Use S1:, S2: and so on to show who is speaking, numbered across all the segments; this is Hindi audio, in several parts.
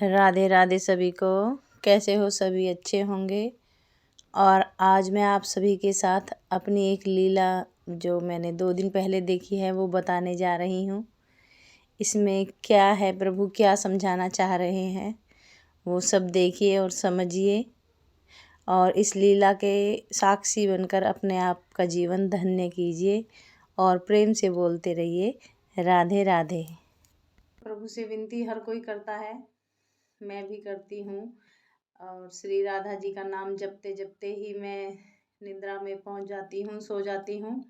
S1: राधे राधे सभी को। कैसे हो सभी? अच्छे होंगे। और आज मैं आप सभी के साथ अपनी एक लीला जो मैंने 2 दिन पहले देखी है वो बताने जा रही हूँ। इसमें क्या है, प्रभु क्या समझाना चाह रहे हैं, वो सब देखिए और समझिए और इस लीला के साक्षी बनकर अपने आप का जीवन धन्य कीजिए और प्रेम से बोलते रहिए राधे राधे। प्रभु से विनती हर कोई करता है, मैं भी करती हूँ। और श्री राधा जी का नाम जपते जपते ही मैं निद्रा में पहुँच जाती हूँ, सो जाती हूँ।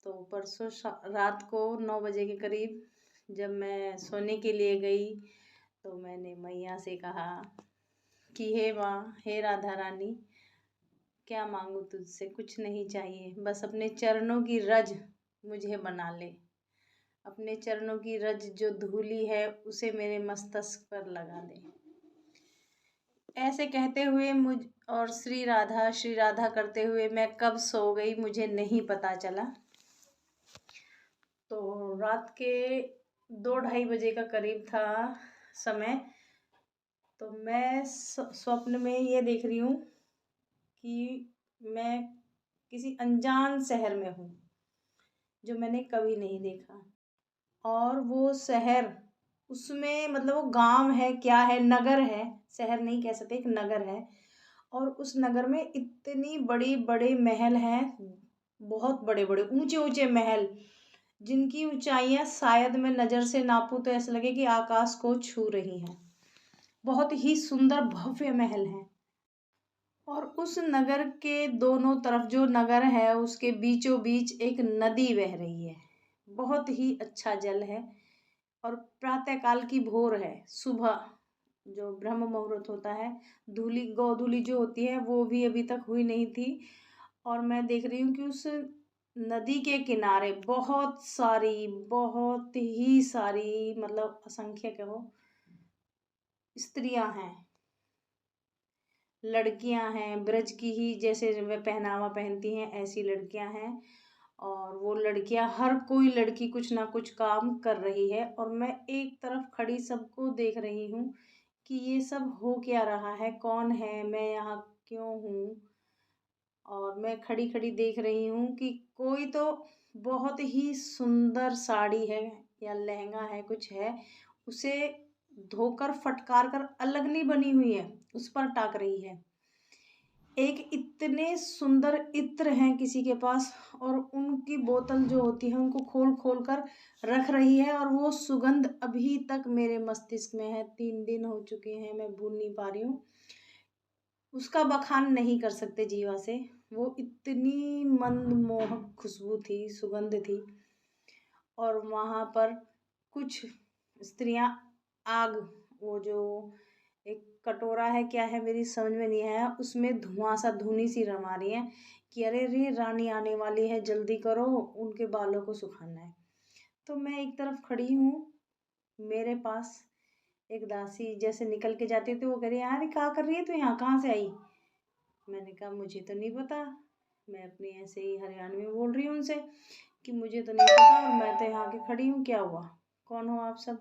S1: तो परसों रात को 9 बजे के करीब जब मैं सोने के लिए गई तो मैंने मैया से कहा कि हे माँ, हे राधा रानी, क्या मांगू तुझसे? कुछ नहीं चाहिए, बस अपने चरणों की रज मुझे बना ले। अपने चरणों की रज जो धूली है उसे मेरे मस्तक पर लगा दे। ऐसे कहते हुए और श्री राधा करते हुए मैं कब सो गई मुझे नहीं पता चला। तो रात के 2-2:30 बजे का करीब था समय। तो मैं स्वप्न में ये देख रही हूँ कि मैं किसी अनजान शहर में हूँ जो मैंने कभी नहीं देखा। और वो शहर, उसमें मतलब वो गांव है, क्या है, नगर है, शहर नहीं कह सकते, एक नगर है। और उस नगर में इतनी बड़ी बड़े महल हैं, बहुत बड़े बड़े ऊंचे ऊंचे महल, जिनकी ऊंचाइयां शायद मैं नज़र से नापूं तो ऐसा लगे कि आकाश को छू रही हैं। बहुत ही सुंदर भव्य महल हैं। और उस नगर के दोनों तरफ, जो नगर है उसके बीचों बीच एक नदी बह रही है। बहुत ही अच्छा जल है। और प्रातःकाल की भोर है, सुबह जो ब्रह्म मुहूर्त होता है, गोधूली जो होती है वो भी अभी तक हुई नहीं थी। और मैं देख रही हूँ कि उस नदी के किनारे बहुत ही सारी मतलब असंख्य कहो स्त्रियां हैं, लड़कियां हैं, ब्रज की ही जैसे वे पहनावा पहनती हैं ऐसी लड़कियां हैं। और वो लड़कियां, हर कोई लड़की कुछ ना कुछ काम कर रही है। और मैं एक तरफ खड़ी सबको देख रही हूँ कि ये सब हो क्या रहा है, कौन है, मैं यहाँ क्यों हूँ। और मैं खड़ी खड़ी देख रही हूँ कि कोई तो बहुत ही सुंदर साड़ी है या लहंगा है, कुछ है, उसे धोकर फटकार कर अलग नहीं बनी हुई है, उस पर टाक रही है। एक इतने सुंदर इत्र हैं किसी के पास, और उनकी बोतल जो होती है उनको खोल खोल कर रख रही है। और वो सुगंध अभी तक मेरे मस्तिष्क में है, 3 दिन हो चुके हैं, मैं भूल नहीं पा रही हूँ। उसका बखान नहीं कर सकते जीवा से। वो इतनी मंदमोहक खुशबू थी, सुगंध थी। और वहाँ पर कुछ स्त्रियां आग, वो जो एक कटोरा है, क्या है मेरी समझ में नहीं आया, उसमें धुआं सा, धुनी सी रमा रही है कि अरे रे रानी आने वाली है, जल्दी करो, उनके बालों को सुखाना है। तो मैं एक तरफ खड़ी हूँ, मेरे पास एक दासी जैसे निकल के जाती है तो वो कह रही है, यार क्या कर रही है, तू यहाँ कहाँ से आई? मैंने कहा मुझे तो नहीं पता, मैं अपनी ऐसे ही हरियाणवी में बोल रही हूँ उनसे कि मुझे तो नहीं पता और मैं तो यहाँ की खड़ी हूँ, क्या हुआ, कौन हो आप सब?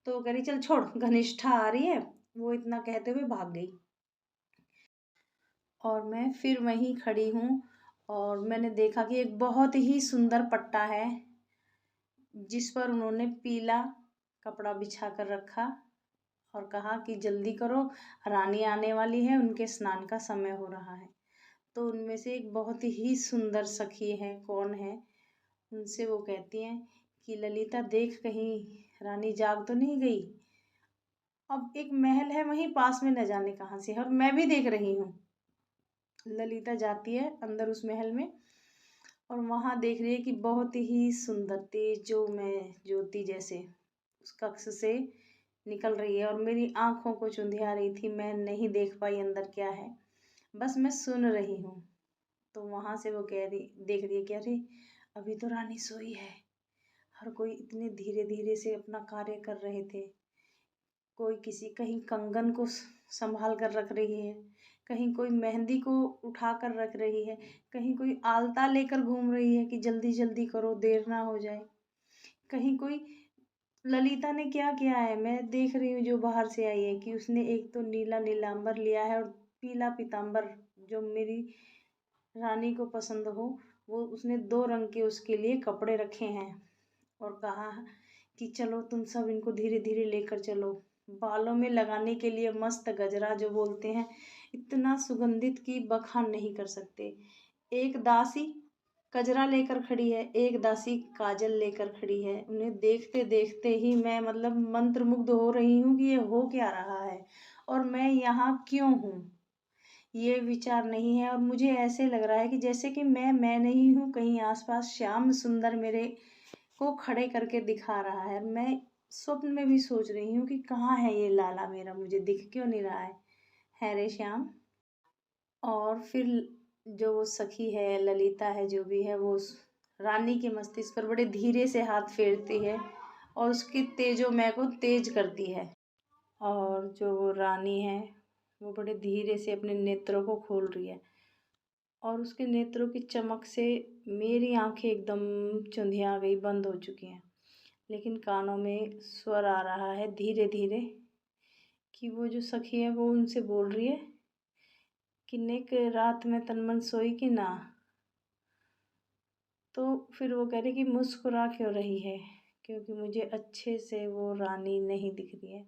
S1: तो कह रही चल छोड़, घनिष्ठा आ रही है। वो इतना कहते हुए भाग गई। और मैं फिर वहीं खड़ी हूँ और मैंने देखा कि एक बहुत ही सुंदर पट्टा है जिस पर उन्होंने पीला कपड़ा बिछा कर रखा और कहा कि जल्दी करो, रानी आने वाली है, उनके स्नान का समय हो रहा है। तो उनमें से एक बहुत ही सुंदर सखी है, कौन है, उनसे वो कहती हैं कि ललिता देख कहीं रानी जाग तो नहीं गई। अब एक महल है वहीं पास में, न जाने कहाँ से है, और मैं भी देख रही हूँ। ललिता जाती है अंदर उस महल में और वहाँ देख रही है कि बहुत ही सुंदर तेजो में ज्योति जैसे उस कक्ष से निकल रही है। और मेरी आंखों को चुंधिया रही थी, मैं नहीं देख पाई अंदर क्या है, बस मैं सुन रही हूँ। तो वहाँ से वो कह रही, देख रही है कि अरे अभी तो रानी सोई है। हर कोई इतने धीरे धीरे से अपना कार्य कर रहे थे। कोई किसी, कहीं कंगन को संभाल कर रख रही है, कहीं कोई मेहंदी को उठा कर रख रही है, कहीं कोई आलता लेकर घूम रही है कि जल्दी जल्दी करो, देर ना हो जाए। कहीं कोई ललिता ने क्या किया है, मैं देख रही हूँ जो बाहर से आई है, कि उसने एक तो नीला नीलांबर लिया है और पीला पीतांबर, जो मेरी रानी को पसंद हो, वो उसने 2 रंग के उसके लिए कपड़े रखे हैं। और कहा कि चलो तुम सब इनको धीरे धीरे लेकर चलो। बालों में लगाने के लिए मस्त गजरा जो बोलते हैं, इतना सुगंधित कि बखान नहीं कर सकते। एक दासी गजरा लेकर खड़ी है, एक दासी काजल लेकर खड़ी है। उन्हें देखते देखते ही मैं मतलब मंत्रमुग्ध हो रही हूँ कि ये हो क्या रहा है और मैं यहाँ क्यों हूँ, ये विचार नहीं है। और मुझे ऐसे लग रहा है कि जैसे कि मैं नहीं हूँ, कहीं आसपास श्याम सुंदर मेरे को खड़े करके दिखा रहा है। मैं स्वप्न में भी सोच रही हूँ कि कहाँ है ये लाला मेरा, मुझे दिख क्यों नहीं रहा है रे श्याम। और फिर जो वो सखी है, ललिता है, जो भी है, वो उस रानी के मस्तिष्क पर बड़े धीरे से हाथ फेरती है और उसकी तेजोमय को तेज करती है। और जो वो रानी है, वो बड़े धीरे से अपने नेत्रों को खोल रही है और उसके नेत्रों की चमक से मेरी आंखें एकदम चुंधिया गई, बंद हो चुकी हैं। लेकिन कानों में स्वर आ रहा है धीरे धीरे कि वो जो सखी है वो उनसे बोल रही है कि नेक रात में तन मन सोई कि ना। तो फिर वो कह रही कि मुस्कुरा क्यों रही है, क्योंकि मुझे अच्छे से वो रानी नहीं दिख रही है।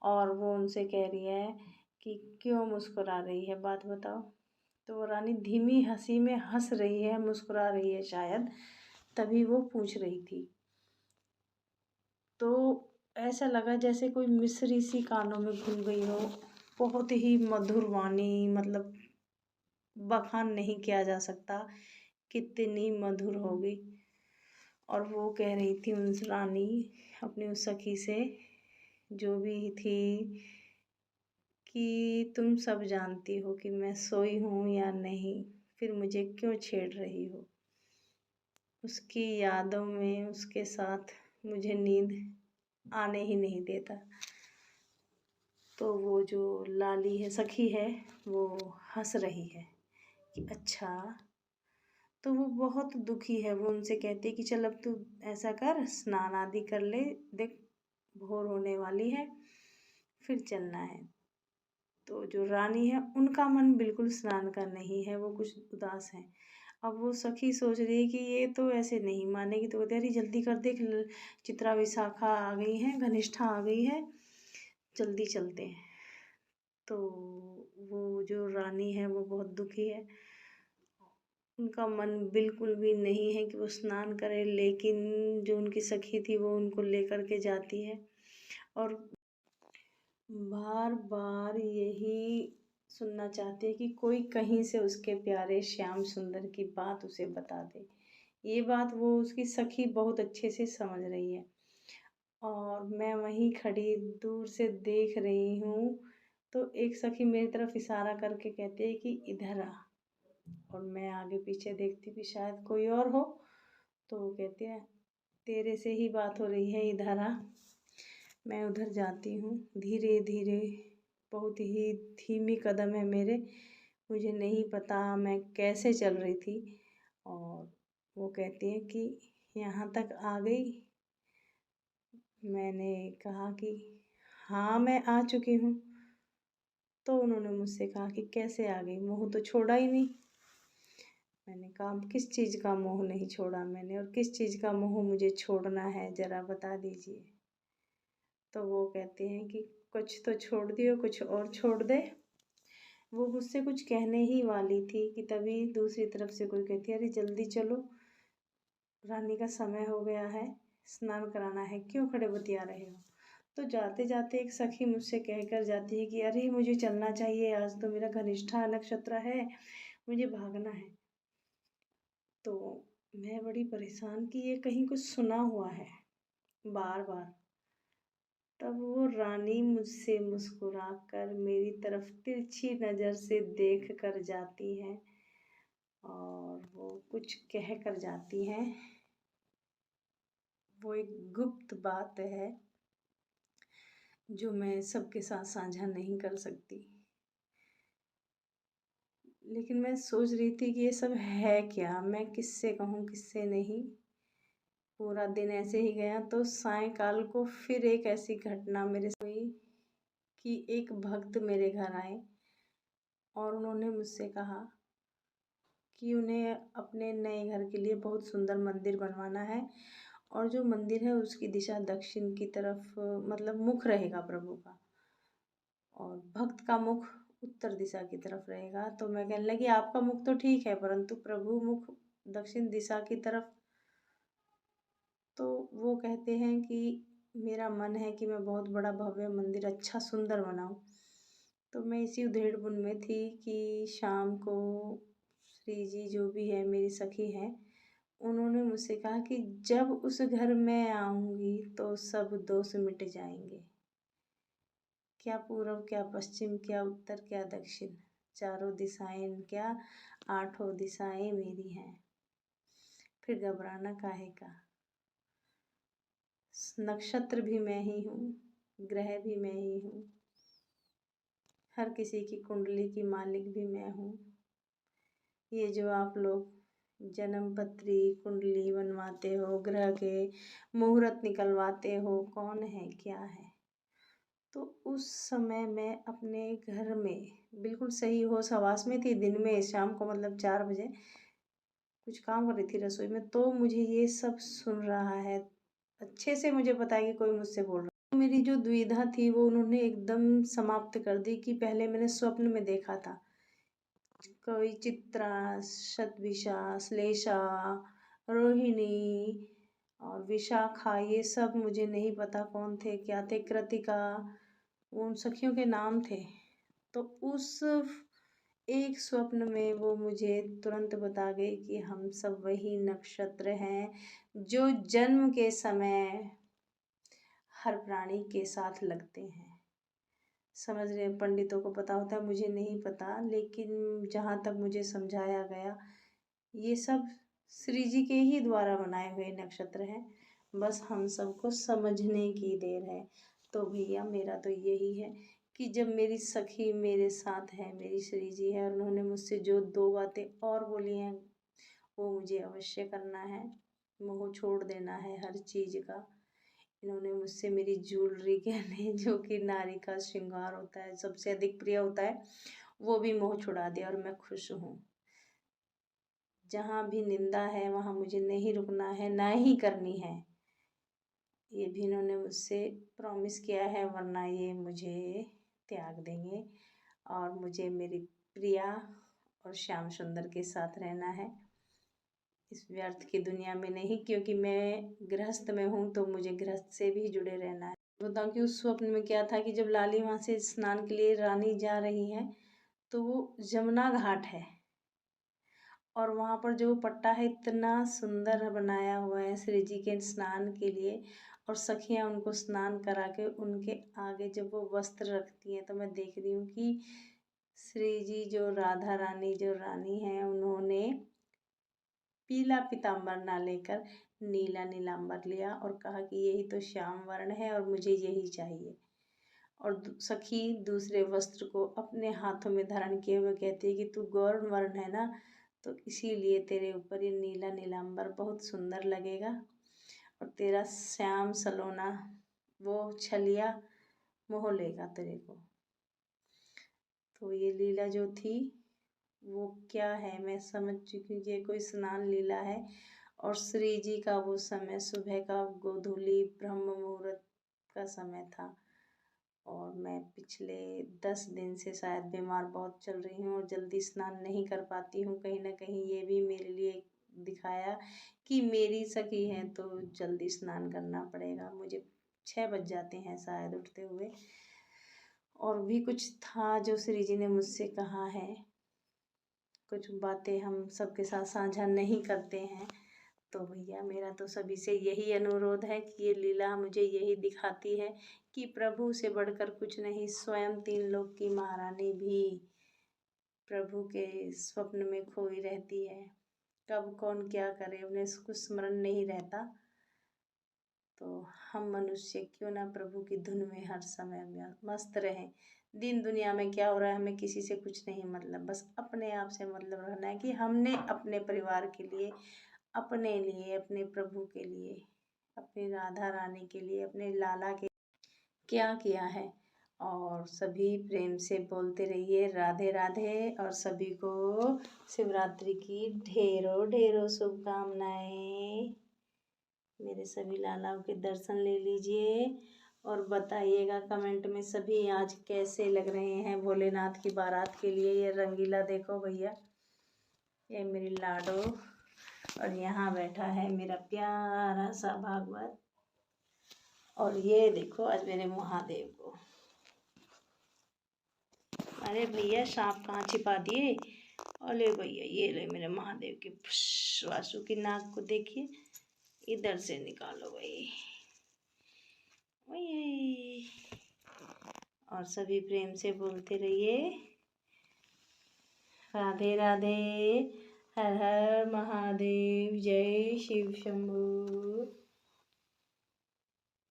S1: और वो उनसे कह रही है कि क्यों मुस्कुरा रही है, बात बताओ। तो वो रानी धीमी हंसी में हंस रही है, मुस्कुरा रही है शायद, तभी वो पूछ रही थी। तो ऐसा लगा जैसे कोई मिस्री सी कानों में घुल गई हो, बहुत ही मधुर वाणी, मतलब बखान नहीं किया जा सकता कितनी मधुर होगी। और वो कह रही थी उन रानी अपनी उस सखी से, जो भी थी, कि तुम सब जानती हो कि मैं सोई हूँ या नहीं, फिर मुझे क्यों छेड़ रही हो। उसकी यादों में उसके साथ मुझे नींद आने ही नहीं देता। तो वो जो लाली है, सखी है, वो हंस रही है कि अच्छा। तो वो बहुत दुखी है, वो उनसे कहती है कि चल अब तू ऐसा कर, स्नान आदि कर ले, देख भोर होने वाली है, फिर चलना है। तो जो रानी है उनका मन बिल्कुल स्नान का नहीं है, वो कुछ उदास है। अब वो सखी सोच रही है कि ये तो ऐसे नहीं मानेगी, तो कहते अरे जल्दी कर, देख चित्रा विशाखा आ गई है, घनिष्ठा आ गई है, जल्दी चलते हैं। तो वो जो रानी है वो बहुत दुखी है, उनका मन बिल्कुल भी नहीं है कि वो स्नान करे, लेकिन जो उनकी सखी थी वो उनको लेकर के जाती है और बार बार यही सुनना चाहती है कि कोई कहीं से उसके प्यारे श्याम सुंदर की बात उसे बता दे। ये बात वो उसकी सखी बहुत अच्छे से समझ रही है। और मैं वहीं खड़ी दूर से देख रही हूँ, तो एक सखी मेरी तरफ इशारा करके कहती है कि इधर आ। और मैं आगे पीछे देखती कि शायद कोई और हो, तो वो कहती है तेरे से ही बात हो रही है, इधर आ। मैं उधर जाती हूँ धीरे धीरे, बहुत ही धीमी कदम है मेरे, मुझे नहीं पता मैं कैसे चल रही थी। और वो कहती है कि यहाँ तक आ गई। मैंने कहा कि हाँ मैं आ चुकी हूँ। तो उन्होंने मुझसे कहा कि कैसे आ गई, मुँह तो छोड़ा ही नहीं। मैंने कहा किस चीज़ का मोह नहीं छोड़ा मैंने, और किस चीज़ का मोह मुझे छोड़ना है, ज़रा बता दीजिए। तो वो कहते हैं कि कुछ तो छोड़ दियो, कुछ और छोड़ दे। वो मुझसे कुछ कहने ही वाली थी कि तभी दूसरी तरफ से कोई कहती है अरे जल्दी चलो, रानी का समय हो गया है, स्नान कराना है, क्यों खड़े बतिया रहे हो। तो जाते जाते एक सखी मुझसे कहकर जाती है कि अरे मुझे चलना चाहिए, आज तो मेरा घनिष्ठा नक्षत्र है, मुझे भागना है। तो मैं बड़ी परेशान कि ये कहीं कुछ सुना हुआ है बार बार। तब वो रानी मुझसे मुस्कुराकर मेरी तरफ तिरछी नज़र से देख कर जाती है और वो कुछ कह कर जाती हैं। वो एक गुप्त बात है जो मैं सबके साथ साझा नहीं कर सकती। लेकिन मैं सोच रही थी कि ये सब है क्या, मैं किससे कहूँ किससे नहीं। पूरा दिन ऐसे ही गया। तो सायंकाल को फिर एक ऐसी घटना मेरे साथ हुई कि एक भक्त मेरे घर आए और उन्होंने मुझसे कहा कि उन्हें अपने नए घर के लिए बहुत सुंदर मंदिर बनवाना है और जो मंदिर है उसकी दिशा दक्षिण की तरफ, मतलब मुख रहेगा प्रभु का, और भक्त का मुख उत्तर दिशा की तरफ रहेगा। तो मैं कहने लगी आपका मुख तो ठीक है परंतु प्रभु मुख दक्षिण दिशा की तरफ। तो वो कहते हैं कि मेरा मन है कि मैं बहुत बड़ा भव्य मंदिर अच्छा सुंदर बनाऊं। तो मैं इसी उधेड़-बुन में थी कि शाम को श्री जी जो भी है मेरी सखी है, उन्होंने मुझसे कहा कि जब उस घर में आऊंगी तो सब दोष मिट जाएंगे। क्या पूर्व, क्या पश्चिम, क्या उत्तर, क्या दक्षिण, चारों दिशाएं क्या, आठों दिशाएं मेरी हैं, फिर घबराना काहे का। नक्षत्र भी मैं ही हूँ, ग्रह भी मैं ही हूँ, हर किसी की कुंडली की मालिक भी मैं हूँ। ये जो आप लोग जन्म पत्री कुंडली बनवाते हो, ग्रह के मुहूर्त निकलवाते हो, कौन है क्या है। तो उस समय मैं अपने घर में बिल्कुल सही होश हवास में थी, दिन में शाम को मतलब 4 बजे कुछ काम कर रही थी रसोई में, तो मुझे ये सब सुन रहा है। अच्छे से मुझे पता है कि कोई मुझसे बोल रहा है। तो मेरी जो दुविधा थी वो उन्होंने एकदम समाप्त कर दी कि पहले मैंने स्वप्न में देखा था कोई चित्रा, शतभिषा, श्लेषा, रोहिणी और विशाखा, ये सब मुझे नहीं पता कौन थे क्या थे, कृतिका, वो उन सखियों के नाम थे। तो उस एक स्वप्न में वो मुझे तुरंत बता गई कि हम सब वही नक्षत्र हैं जो जन्म के समय हर प्राणी के साथ लगते हैं। समझ रहे हैं, पंडितों को पता होता है, मुझे नहीं पता, लेकिन जहाँ तक मुझे समझाया गया ये सब श्री जी के ही द्वारा बनाए हुए नक्षत्र हैं, बस हम सबको समझने की देर है। तो भैया मेरा तो यही है कि जब मेरी सखी मेरे साथ है, मेरी श्री जी है, और उन्होंने मुझसे जो 2 बातें और बोली हैं वो मुझे अवश्य करना है। मोह छोड़ देना है हर चीज़ का। इन्होंने मुझसे मेरी ज्वेलरी गहने जो कि नारी का श्रृंगार होता है, सबसे अधिक प्रिय होता है, वो भी मोह छुड़ा दिया और मैं खुश हूँ। जहाँ भी निंदा है वहाँ मुझे नहीं रुकना है, ना ही करनी है। ये भी इन्होंने मुझसे प्रॉमिस किया है, वरना ये मुझे त्याग देंगे और मुझे मेरी प्रिया और श्याम सुंदर के साथ रहना है, इस व्यर्थ की दुनिया में नहीं, क्योंकि मैं गृहस्थ में हूँ तो मुझे गृहस्थ से भी जुड़े रहना है। बताऊँ कि उस स्वप्न में क्या था कि जब लाली वहाँ से स्नान के लिए रानी जा रही है तो वो जमुना घाट है और वहाँ पर जो पट्टा है इतना सुंदर बनाया हुआ है श्री जी के स्नान के लिए, और सखियाँ उनको स्नान करा के उनके आगे जब वो वस्त्र रखती हैं तो मैं देख रही हूँ कि श्री जी जो राधा रानी जो रानी हैं उन्होंने पीला पीताम्बर ना लेकर नीला नीलांबर लिया और कहा कि यही तो श्याम वर्ण है और मुझे यही चाहिए। और सखी दूसरे वस्त्र को अपने हाथों में धारण किए हुए कहती है कि तू गौर वर्ण है ना, तो इसीलिए तेरे ऊपर ये नीला नीलांबर बहुत सुंदर लगेगा और तेरा श्याम सलोना वो छलिया मोह लेगा तेरे को। तो ये लीला जो थी वो क्या है मैं समझ चुकी हूँ, ये कोई स्नान लीला है। और श्री जी का वो समय सुबह का गोधूली ब्रह्म मुहूर्त का समय था और मैं पिछले 10 दिन से शायद बीमार बहुत चल रही हूँ और जल्दी स्नान नहीं कर पाती हूँ। कहीं ना कहीं ये भी मेरे लिए दिखाया कि मेरी सखी है तो जल्दी स्नान करना पड़ेगा। मुझे 6 बज जाते हैं शायद उठते हुए। और भी कुछ था जो श्री जी ने मुझसे कहा है, कुछ बातें हम सबके साथ साझा नहीं करते हैं। तो भैया मेरा तो सभी से यही अनुरोध है कि ये लीला मुझे यही दिखाती है कि प्रभु से बढ़कर कुछ नहीं, स्वयं 3 लोक की महारानी भी प्रभु के स्वप्न में खोई रहती है। कब कौन क्या करे उन्हें कुछ स्मरण नहीं रहता। तो हम मनुष्य क्यों ना प्रभु की धुन में हर समय मस्त रहें। दिन दुनिया में क्या हो रहा है हमें किसी से कुछ नहीं मतलब, बस अपने आप से मतलब रखना है कि हमने अपने परिवार के लिए अपने लिए, अपने प्रभु के लिए, अपनी राधा रानी के लिए, अपने लाला के क्या किया है। और सभी प्रेम से बोलते रहिए राधे राधे, और सभी को शिवरात्रि की ढेरों ढेरों शुभकामनाएं। मेरे सभी लालाओं के दर्शन ले लीजिए और बताइएगा कमेंट में सभी आज कैसे लग रहे हैं भोलेनाथ की बारात के लिए। ये रंगीला देखो भैया, ये मेरी लाडो, और यहाँ बैठा है मेरा प्यारा सा भागवत, और ये देखो आज मेरे महादेव को। अरे भैया सांप कहाँ छिपा दिए। अरे भैया ये ले मेरे महादेव के वासु की नाक को देखिए, इधर से निकालो भाई। वही, और सभी प्रेम से बोलते रहिए राधे राधे, हर हर महादेव, जय शिव शंभू।